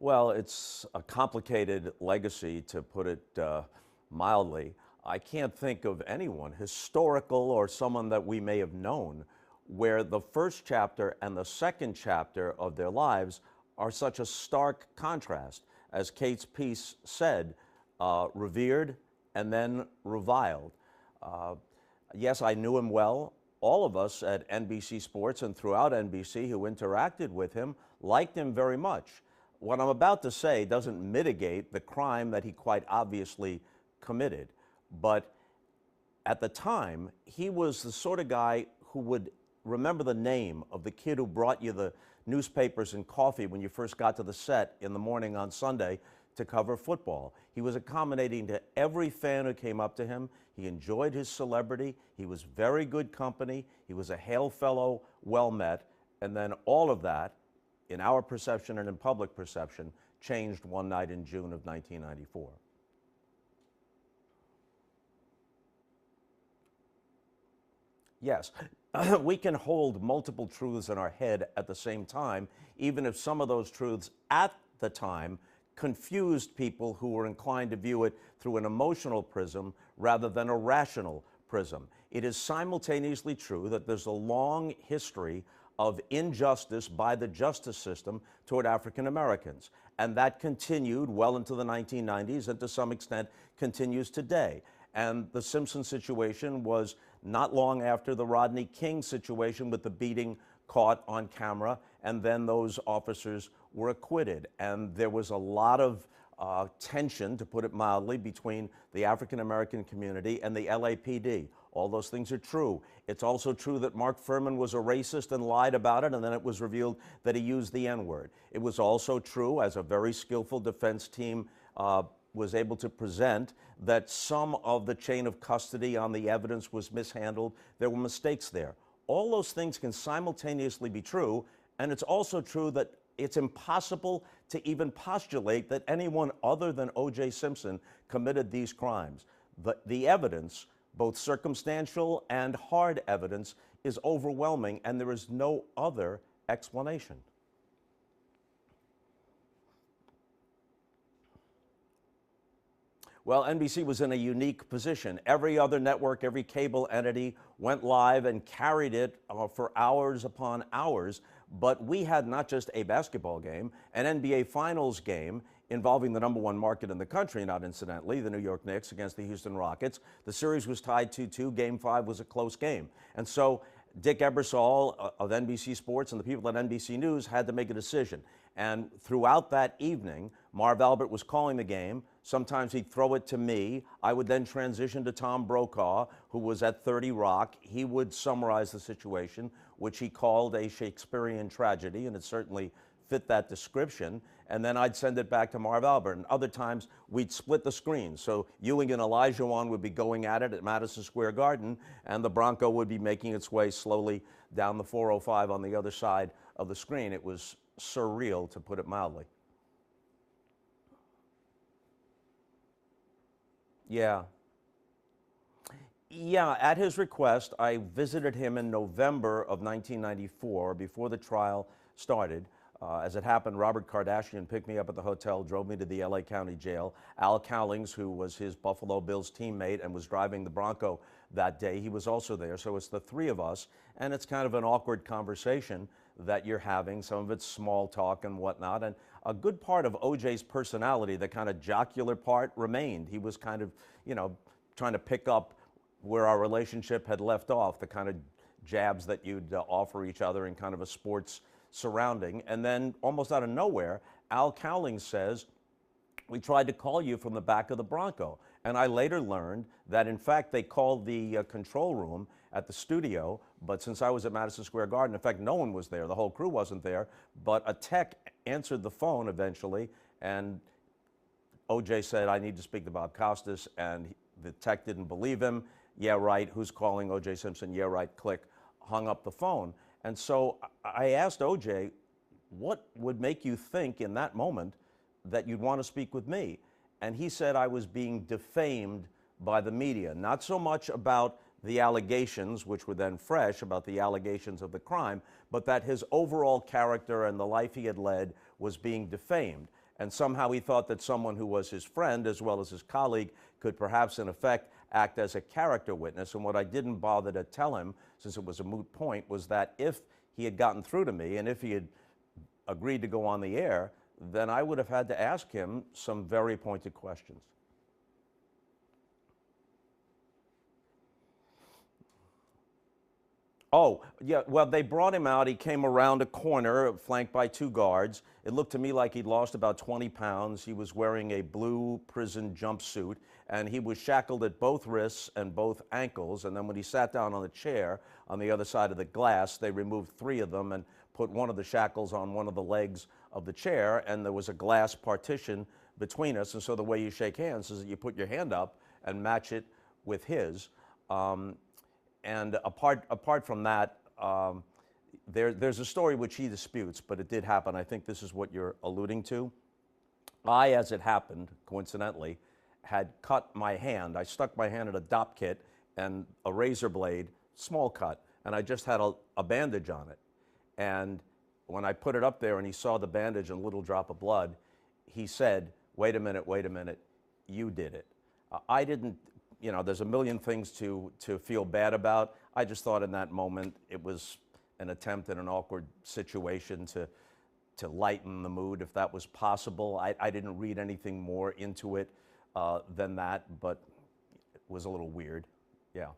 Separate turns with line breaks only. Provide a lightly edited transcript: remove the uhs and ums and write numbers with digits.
Well, it's a complicated legacy, to put it mildly. I can't think of anyone, historical or someone that we may have known, where the first chapter and the second chapter of their lives are such a stark contrast. As Kate's piece said, revered and then reviled. Uh, yes, I knew him well. All of us at NBC Sports and throughout NBC who interacted with him liked him very much. What I'm about to say doesn't mitigate the crime that he quite obviously committed, but at the time, he was the sort of guy who would remember the name of the kid who brought you the newspapers and coffee when you first got to the set in the morning on Sunday to cover football. He was accommodating to every fan who came up to him. He enjoyed his celebrity. He was very good company. He was a hail fellow, well met. And then all of that, in our perception and in public perception, changed one night in June of 1994. Yes, we can hold multiple truths in our head at the same time, even if some of those truths at the time confused people who were inclined to view it through an emotional prism rather than a rational prism. It is simultaneously true that there's a long history of injustice by the justice system toward African Americans, and that continued well into the 1990s and to some extent continues today. And the Simpson situation was not long after the Rodney King situation, with the beating caught on camera, and then those officers were acquitted. And there was a lot of tension, to put it mildly, between the African American community and the LAPD. All those things are true. It's also true that Mark Fuhrman was a racist and lied about it, and then it was revealed that he used the N-word. It was also true, as a very skillful defense team was able to present, that some of the chain of custody on the evidence was mishandled. There were mistakes there. All those things can simultaneously be true, and it's also true that it's impossible to even postulate that anyone other than OJ Simpson committed these crimes. The evidence, both circumstantial and hard evidence, is overwhelming, and there is no other explanation. Well, NBC was in a unique position. Every other network, every cable entity went live and carried it for hours upon hours. But we had not just a basketball game, an NBA Finals game involving the #1 market in the country, not incidentally, the New York Knicks against the Houston Rockets. The series was tied 2-2. Game 5 was a close game. And so Dick Ebersol of NBC Sports and the people at NBC News had to make a decision. And throughout that evening, Marv Albert was calling the game. Sometimes he'd throw it to me. I would then transition to Tom Brokaw, who was at 30 Rock. He would summarize the situation, which he called a Shakespearean tragedy, and it certainly fit that description. And then I'd send it back to Marv Albert. And other times, we'd split the screen. So Ewing and Olajuwon would be going at it at Madison Square Garden, and the Bronco would be making its way slowly down the 405 on the other side of the screen. It was surreal, to put it mildly. Yeah. Yeah, at his request, I visited him in November of 1994, before the trial started. As it happened, Robert Kardashian picked me up at the hotel, drove me to the LA County Jail. Al Cowlings, who was his Buffalo Bills teammate and was driving the Bronco that day, he was also there. So it's the three of us, and it's kind of an awkward conversation that you're having. Some of it's small talk and whatnot. And a good part of OJ's personality, the kind of jocular part, remained. He was kind of, trying to pick up where our relationship had left off, the kind of jabs that you'd offer each other in kind of a sports surrounding. And then almost out of nowhere, Al Cowlings says, "We tried to call you from the back of the Bronco." And I later learned that, in fact, they called the control room at the studio, but since I was at Madison Square Garden, in fact, no one was there. The whole crew wasn't there, but a tech answered the phone eventually, and OJ said, "I need to speak to Bob Costas," and the tech didn't believe him. "Yeah, right. Who's calling?" OJ Simpson. "Yeah, right." Click. Hung up the phone. And so I asked OJ, what would make you think in that moment that you'd want to speak with me? And he said I was being defamed by the media, not so much about the allegations, which were then fresh, about the allegations of the crime, but that his overall character and the life he had led was being defamed. And somehow he thought that someone who was his friend as well as his colleague could perhaps, in effect, act as a character witness. And what I didn't bother to tell him, since it was a moot point, was that if he had gotten through to me and if he had agreed to go on the air, then I would have had to ask him some very pointed questions. Oh, yeah, well, they brought him out. He came around a corner, flanked by two guards. It looked to me like he'd lost about 20 pounds. He was wearing a blue prison jumpsuit, and he was shackled at both wrists and both ankles. And then when he sat down on the chair on the other side of the glass, they removed 3 of them and put one of the shackles on one of the legs of the chair, and there was a glass partition between us. And so the way you shake hands is that you put your hand up and match it with his. And apart from that, there's a story which he disputes, but it did happen. I think this is what you're alluding to. I, as it happened, coincidentally, had cut my hand. I stuck my hand in a dop kit and a razor blade, small cut, and I just had a bandage on it. And when I put it up there and he saw the bandage and a little drop of blood, he said, wait a minute, you did it. I didn't. You know, there's a million things to feel bad about. I just thought in that moment it was an attempt in an awkward situation to lighten the mood, if that was possible. I didn't read anything more into it than that, but it was a little weird. Yeah.